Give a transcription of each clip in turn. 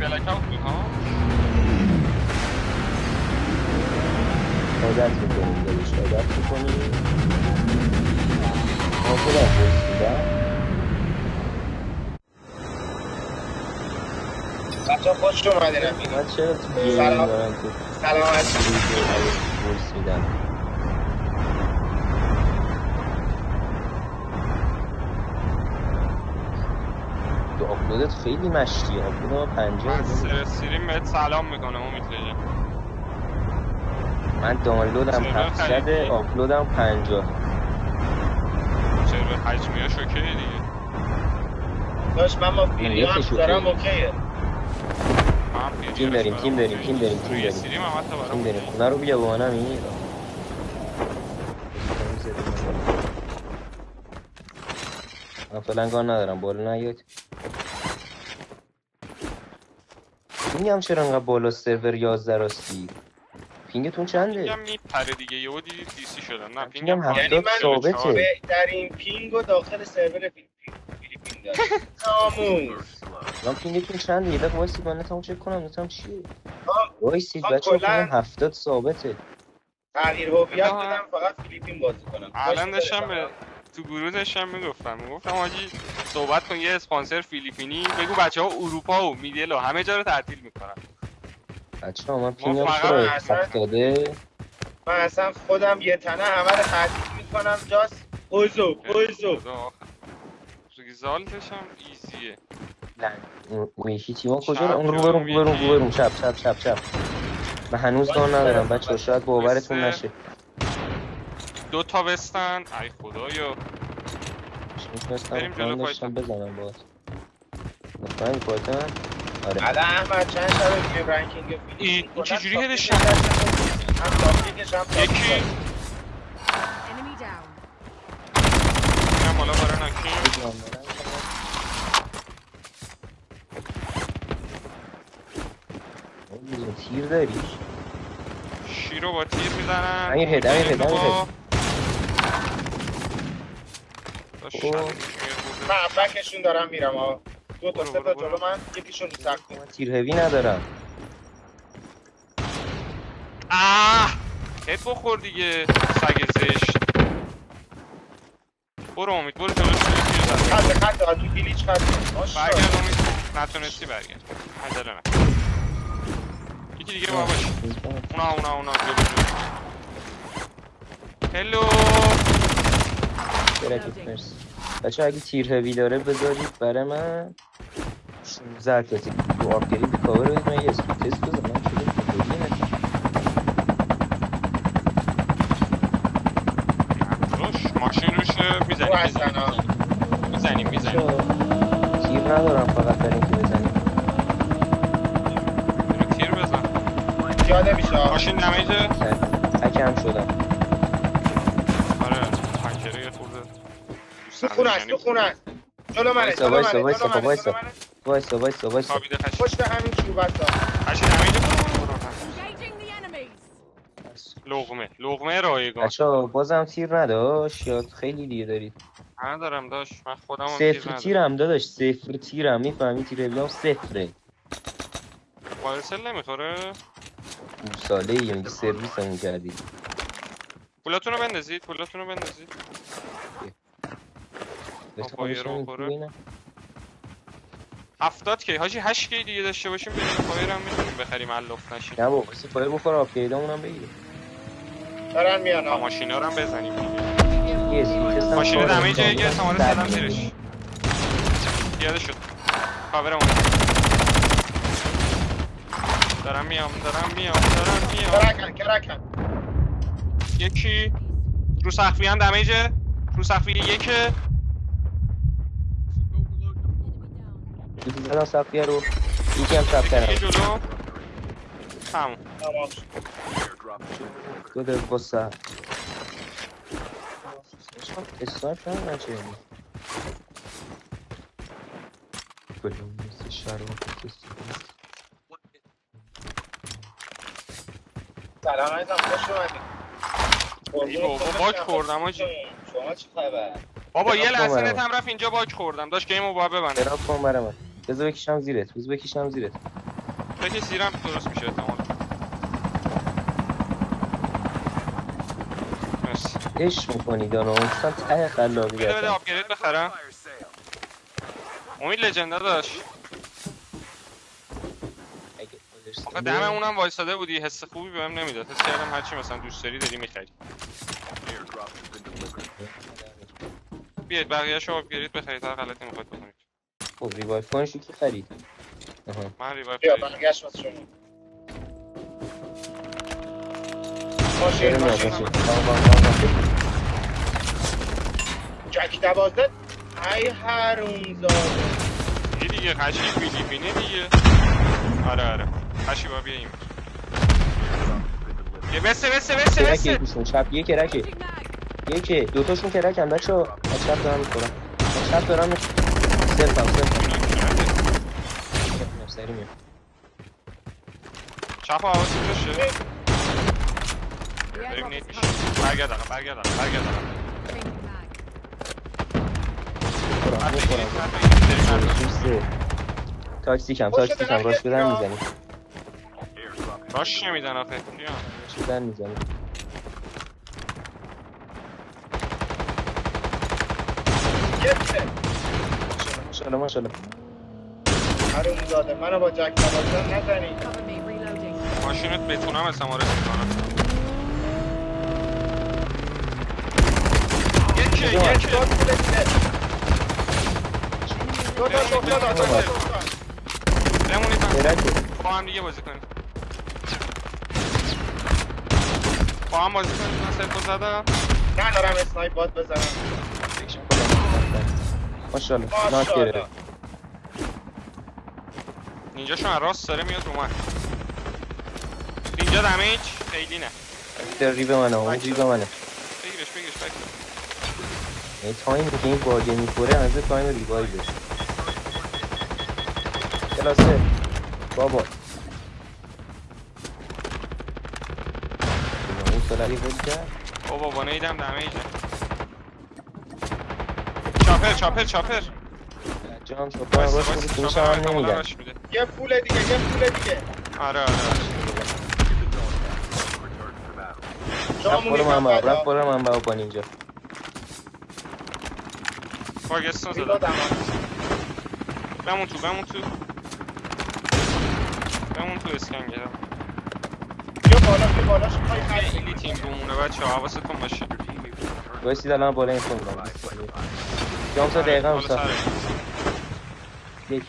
بلک اوت میخوام. عادت میکنیم دارش عادت میکنیم خودم پرسیدم بچه خوش اومدین امین. من چرا تو گیمینگ دارم تو سلامت پرس میدم تو آپلودت خیلی مشتی آپلود ما 50 سیریم بهت سلام میکنم امید جان. من دانلودم 700 آپلودم 50 چرا حجمیاش اوکیه دیگه. داشت من با ویدیو هم دارم اوکیه. تیم داریم سیریم هم حتی برام داریم خونه رو بیا با منم این من فعلا کار ندارم بالا نیاد میگم چرا انقدر بالا سرور 11 راستی پینگتون چنده؟ پینگم میپره دیگه یهو دیدی دیسی شدن. نه پینگم 70 یعنی من ثابته بهترین پینگو داخل سرور فیلیپین دارم. ناموس من پینگتون چنده؟ یه دقیقه وایسید من نتمو چک کنم نتم چیه وایسید بچه ها کلا پینگم 70 ثابته تغییر هویت بدم فقط فیلیپین بازی کنم. الان داشتم تو گروه داشتم میگفتم آجی صحبت کن یه اسپانسر فیلیپینی بگو بچه ها اروپا و میدل و همه جا رو تعطیل میکنن. بچه ها من پینگم چرا 70 من اصلا خودم یه تنه همه رو تعطیل میکنم جاست اوزو ریزالتش هم ایزیه. اون یکی تیما کجا رو؟ اون رو برون چپ من هنوز دان ندارم بچه ها شاید باورتون نشه 2 تا بستن ای خدایا بریم جلو داشتم بزنم باز مطمئن فایتن آره الان احمد چند شبه توی رنکینگ این چجوری هدش شد؟ یکی اینم حالا برای نکی تیر داری؟ شیرو با تیر میزنن امیر هد من بکشون دارم میرم ها 2 تا 3 تا جلو من یکیشون رو سخت من تیر هوی ندارم هد بخور دیگه سگ زشت. برو امید برو جلو خط تو گلیچ خط برگرد امید نتونستی برگرد عجله نکن یکی دیگه باباش اونا جلو هلو بچه اگه تیر هوی داره بذارید برای من 16 کسی تو آپگرید کاور بدید من یه اسپید تست بزنم ماشین روشه میزنیم تیر ندارم فقط برای اینکه بزنیم تیر بزن پیاده میشه ماشین دمیجه حکم شدم آره پنکره یه خورده تو خونه است جلو منه وایسا پشت همین چوبت ها هشی دمیجه لغمه رایگان بچه ها بازم تیر نداشت یا خیلی دیگه دارید من دارم داشت من خودم صفر تیرم داداش صفر تیرم میفهمی تیر بیام صفره وایرسل نمیخوره ساله یه میگه سرویس همون کردی پولاتونو بندازید فایر رو بخوره 70 کی حاجی 8 کی دیگه داشته باشیم بدون فایر هم میتونیم بخریم علف نشیم نه بابا بسی فایر بخوره آپگریدامون هم بگیریم دارن میان ها ماشینا رو هم بزنیم ماشین دمیجه یه سماره سلام زیرش پیاده شد کاورمون دارم میام کرکم یکی رو سقفی هم دمیجه رو سقفی یکه زدم سقفیه رو یکی هم چپ کردم یکی جلو تموم دو با سر اسنایپ نمیدن چه یعنی بلون مثل شراب کسی سلام عزیزم خوش اومدید ای بابا باک خوردم آجی شما چی خبر بابا یه لحظه نتم رفت اینجا باک خوردم داشت گیمو باید ببنده تراپ کن برای من بذار بکشم زیرت فکر سیرم درست میشه احتمال. مرسی. عشق میکنید آنها اصلا ته خلاقی بده هستن. آپگرید بخرم. امید لجندا داشت. اگه خودش آخه سنده. دم اونم وایساده بودی، حس خوبی بهم نمیداد. حس کردم هرچی مثلا دوست داری داری میخری. بیاید بقیه‌شو آپگرید بخرید، هر غلطی میخواید بکنید. خب ریوایف کنشی کی خرید؟ آها. من ریوایو بیا خرید. برگشت واسه شما چرا ماشین میاد ماشین ماشین؟ بام. جک دوازده ای حرومزاده یه دیگه قشی فیلیپینی دیگه. آره قشی با بیا این. یه بسه کرک یکیشون چپ یه کرکه یکی دوتاشون کرکن بچه‌ها از چپ دارم میخورم از چپ دارم سلفم سری میام چپ حواست باشه. The بریم airdrop نیت is میشه. coming. برگرد Changing mag. دوسته تاکسیکم راش بدن میزنی راش نمیدن آخه. بیا. راش بدن میزنی گفته ماشاءالله حرومزاده منو با جک دوازده نزنی Cover me. Reloading. ماشینت بتونم از سمارس میکنم. یکی دو تا افتاد بمونید هم کرکه با هم دیگه بازی کنید. با هم بازی کنید. من سلفو زدم. ندارم اسنایپ باد بزنم ماشاءالله نات ماشاءالله گرفت اینجاشون از راست داره میاد رو من. اینجا دمیج خیلی نه. در ریب منه اون ریب منه بگیرش بک. این تایم که این باگه میخوره از تایم ریوایوه کلاسه بابا اون سلالی بود کرد بابا با نیدم دمیجه. چاپر جان شکرم راش بود که میشه هم نمیدن یه پول دیگه آره جامونی رفت من با با اینجا باگستون زدم. ریلودم بمون تو اسکن گرم. بیا بالاش میخوای خیلی تیم بمونه بچه ها، حواستون باشه. بایستید الان بالا این کنم جامسا دقیقا بالا اصلا سره. یکی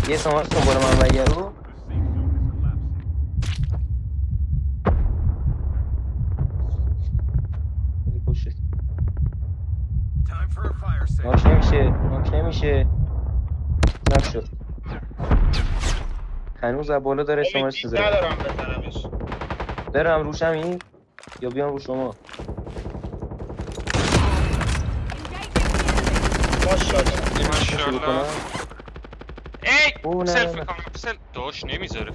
یه سمارس کن بالا من بگه رو پشت ناک نمیشه نشد هنوز از بالا داره سمارس امید بزنه ندارم بزنمش برم روشم این یا بیام رو شما ماشاءالله شروع کنم ای او نه سلف نه. میکنم. داش نمیذاره.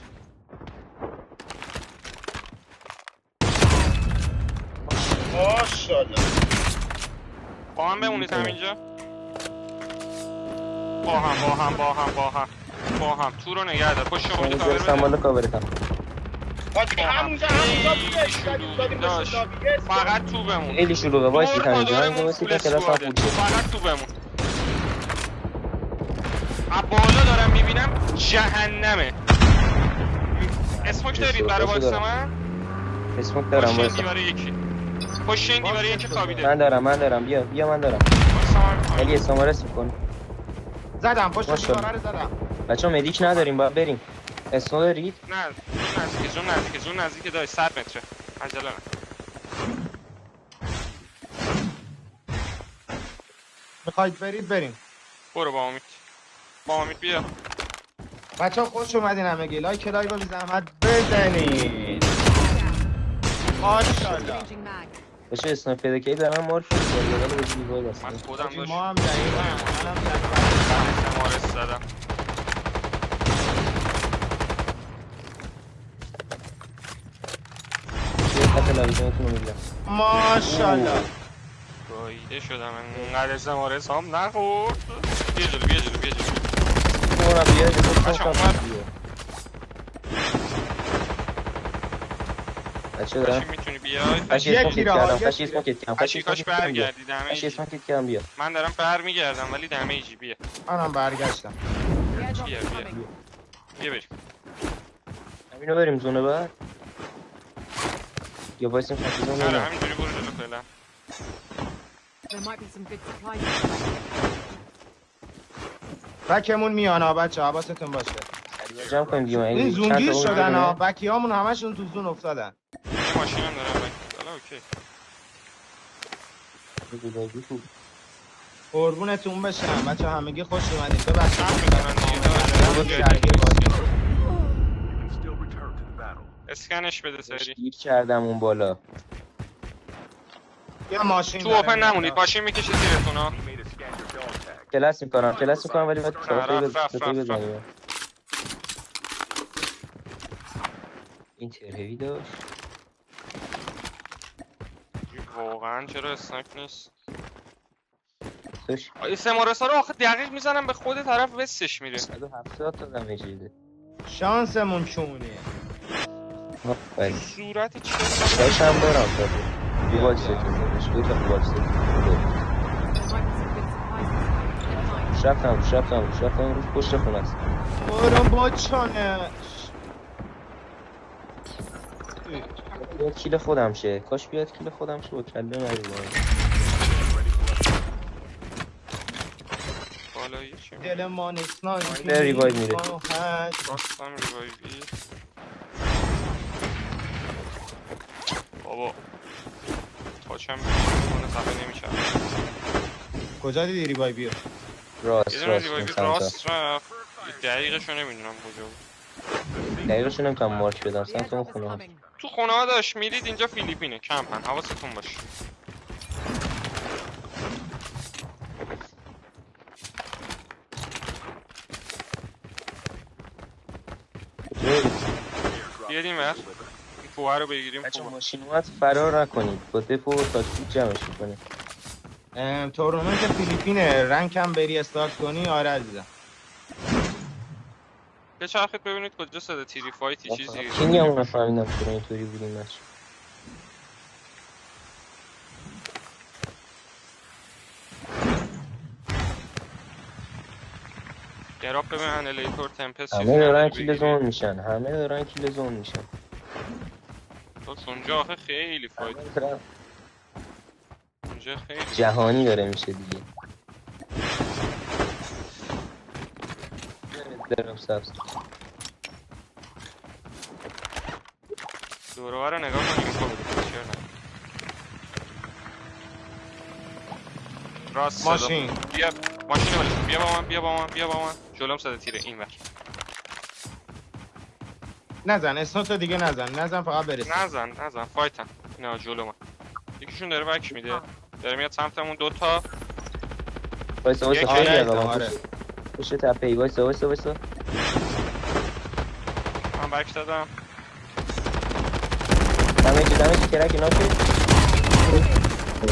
ماشاءالله با هم بمونید همینجا. با هم تو رو نگه دار. پشت شما کاور نمیذارستم بده. بالا کاورتم حاجی همونجا دادیم داش فقط تو بمون. خیلی شلوغه وایسی دور همینجا کدورمون همینجا وایسی فول تا کلاس هم اسکواده. فول شه فقط تو بمون. از بالا دارم میبینم جهنمه. اسموک دارید برای باکس من؟ اسموک دارم پشت این وایسا دیواره یکی. پشت این دیواره یکی خوابیده. من دارم بیا من دارم باکس من علی استمارس میکن زدم پشت ماشاءالله. دیواره رو زدم بچه ها مدیک نداریم باید بریم اسمو دارید نه زون نزدیک داشت 100 متره. عجله نه. میخواید بریم برو با امید بیا. بچه ها خوش اومدین همگی لایک رو بی زحمت بزنید ماشاءالله Changing mag. بچه اسنایپ پیدا کی دارم مارک می‌کنم ولی به دیوار دست من خودم حاجی داشت ما هم دقیقا منم مارس زدم. یه خط لاویزنتون رو میگیرم ماشاءالله گاییده شدم انقدر زمارس هم نخورد. بیا جلو برم بیا بچه اومد. بچه دارم باشی میتونی بیای خشی یک اسموکت تیره کردم ها، خشی یک تیره. اسموکت کردم بچه خشی کاش اسموکت کردم بیا برگردی خشی دمیجی. اسموکت کردم بیا من دارم برمیگردم ولی دمیجی بیا منم برگشتم. The airdrop بیا is بیا coming. بیا بریم. همینو بریم زونه بعد یا وایسیم خفیزون آره بریم همینجوری برو جلو فعلا. There might be some good supplies. in the بکمون میان ها بچه حواستون باشه. سریع جمع کنیم دیگه این این چند زونگیر تا اون شدن ها، ببینه بکی هامون همشون تو زون افتادن. یه ماشین هم دارم حالا اوکی. قربونتون بشم بچه همگی خوش اومدید. ببخشید هم میکنن دیگه درگیر داره. بازی. اسکنش بده سری. گیر کردم اون بالا یا ماشین تو داره اوپن میاد. نمونید ماشین میکشه زیرتون ها. کلاس میکنم ولی باید رفت. بزنیم این ترهوی داشت واقعا چرا اسنایپ نیست؟ توش آیا سمارسا رو آخه دقیق میزنم به خود طرف وستش میره. 170 تا دمیج دیده شانسمون چونیه. ولی صورت چه داشت هم دارم تا دیوال ستون داشت دو تا دیوال ستون There might be some good supplies. in the mine. رفتم روش پشت خونه است برو باچانه. بیاد کیل خودم شه کاش بیاد کیل خودم شه با کله نری بالایی چی میره؟ دل ما نیست ده ریوایو میره. راستم ریوایوی. بابا تاچم کنه صفحه نمیشه. کجا دیدی ریوای بیا؟ یه راست دونه راست ریوایوی این سمتا راست رفت. دقیقشو نمیدونم کجا بود. دقیقش نمیتونم مارک بدم The سمت اون airdrop is خونه coming. تو خونه ها داشت میرید اینجا فیلیپینه کمپن حواستون باشه. بیاد این ور این کوه رو بگیریم. بچه خوبه. ماشین اومد فرار نکنید با دفو و تاکتیک جمعش میکنید تورنمنت فیلیپینه رنکم بری استارت کنی آره عزیزم. به چرخت ببینید کجا صدا تیری فایتی چیزی. کینی همون نفهمیدم چرا اینطوری بودیم مچ گراب ببین انیلیتور تمپس همه دارن کیل زون میشن اونجا آخه خیلی فایت اونجا خیلی جهانی داره میشه دیگه درم سبز دوروها رو نگاه کنیم اینفو بده چرا نه. راست صدا. ماشین بیا ماشین رو بیا با من جلوم صدا تیره این ور. نزن اسنوتو دیگه نزن فقط برسه. نزن فایتن. نه جلو من یکیشون داره بک میده داره میاد سمتمون دوتا. وایسا یک خیلی آره، عقبم آره. پشت تپه‌ای وایسا من بک دادم. دمیج کرک اینا که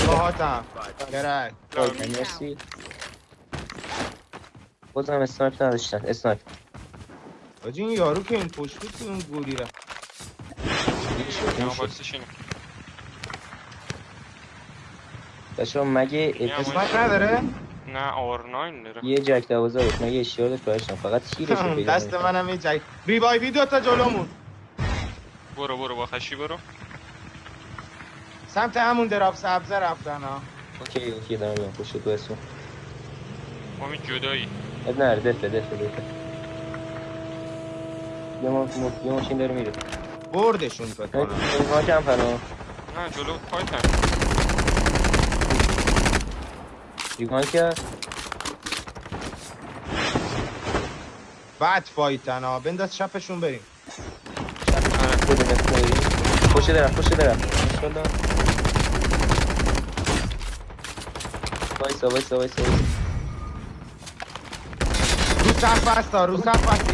باهاتم کرک. مرسی بازم اسنایپ نداشتن اسنایپ آجی این یارو که این پشت بود که اون گوری رفت. نه باکسش اینه. بچه‌ها مگه اسمک نداره؟ نه آر9 داره. یه جک 12 بود مگه اشتیار داشت برشتم فقط تیرش رو پیدا دست نمی‌کنم. منم یه جای ریوایوی دوتا جلومون برو با خشی برو. سمت همون دراب سبزه رفتن ها. اوکی دارم میام پشت تو اسم امید جدایی. اب نره دفه یه ماشین داره میره بردشون فکر کنم. اونها کم پناه نه جلو فایتن. ریگان کرد بعد فایتن ها بنداز چپشون بریم. پشت درم وایسا رو صف هستی.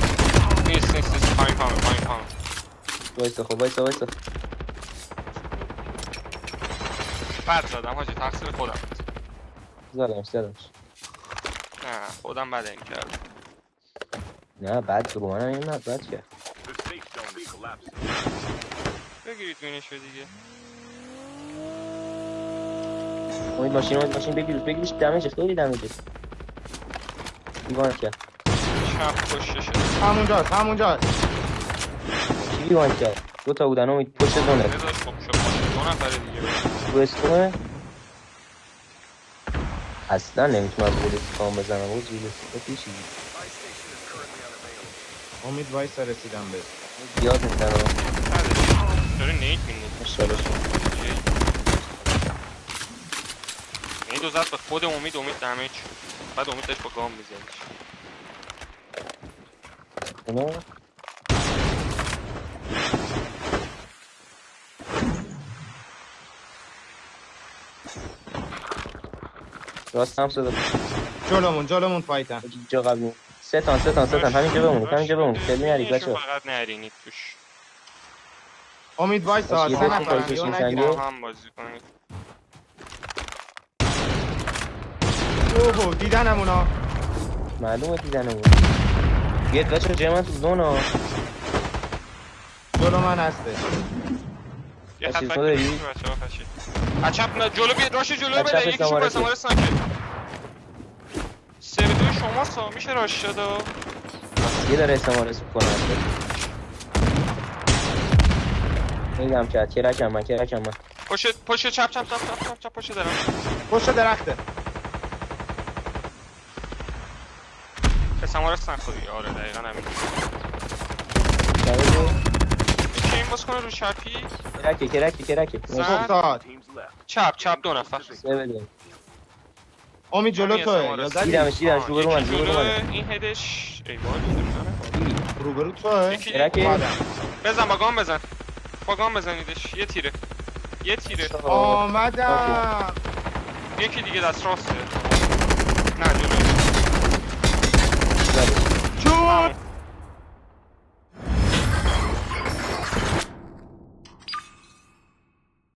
نیست پایین وایسا وایسا بد زدم حاجی تقصیر خودم. زدمش نه خودم بد این کردم. نه بعد رو منم این بد کرد. بگیرید وینشو دیگه. امید ماشین بگیرش دمیجه خیلی دمیجه. دیوان کرد. چپ پشتشه. همونجاست چی دیوان کرد؟ 2 تا بودن امید پشت زونه. بذار خب شد باشه 2 نفره دیگه. تو استونه اصلا نمیتونم از بوده کام بزنم و زیده پیشی امید وایسا رسیدم به زیاد میزنم داره نیت می‌نید. مشتاله این دو زد به خود امید دمیج شد. بعد امید داشت با گام میزنش. اونو راست هم صدا جلومون فایتن جا قبلی سه تان همینجا بمونید خیلی نرید بچه فقط نرینید توش. امید وایسا باشه، 3 یه نفرن دقیقه یهو بکشین نگیرم با هم بازی کنید. اوه دیدنمونا معلومه دیدنمون بیاد بچه جای من تو زون ها جلو من هسته یه خط چیز بک نداری؟ بدید بچه‌ها خشید. چپ نه جلو بیاد راش جلو چپ بده یکیشون سواره با سوار سانکه. سردوی شما سا میشه راش شد و یه داره استمارس کنم میگم که کرکم من پشت چپ پشت دارم. پشت درخته به سوار سانک خودی آره دقیقاً همین. چه این باز کنه رو چپی کرکه افتاد چپ 2 نفر. امید جلو همین توه استعمار یا است. زدی دیدمش روبرو من این هدش ای وای روبرو توه یکی کرکه اومدم. بزن با گام بزنیدش. یه تیره آمدم یکی دیگه دست راسته. نه جلو چون